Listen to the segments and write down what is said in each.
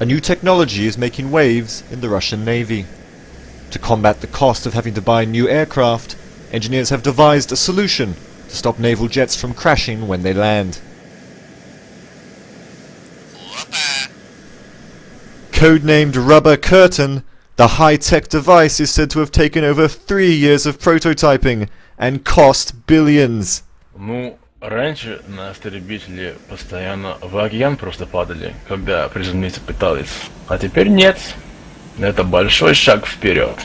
A new technology is making waves in the Russian Navy. To combat the cost of having to buy new aircraft, engineers have devised a solution to stop naval jets from crashing when they land. Codenamed Rubber Curtain, the high-tech device is said to have taken over 3 years of prototyping and cost billions. Ну, раньше на истребители постоянно в океан просто падали, когда приземлиться пытались. А теперь нет. Это большой шаг вперед.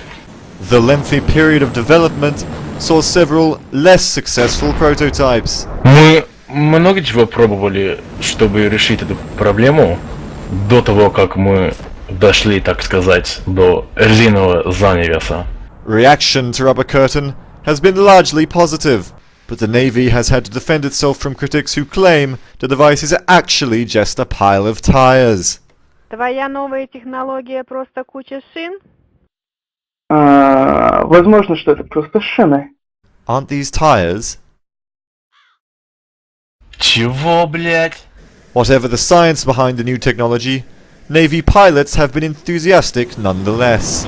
The lengthy period of development saw several less successful prototypes. Мы много чего пробовали, чтобы решить эту проблему, до того, как мы дошли, так сказать, до резинового занавеса. Reaction to Rubber Curtain has been largely positive, but the Navy has had to defend itself from critics who claim the device is actually just a pile of tires. Твоя новая технология просто куча шин? Возможно, что это просто шины. Aren't these tires? Чего, блять? Whatever the science behind the new technology, Navy pilots have been enthusiastic nonetheless.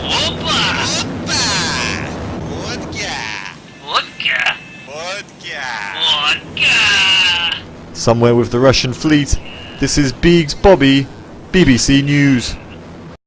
Somewhere with the Russian fleet, this is Biggs Bobby, BBC News.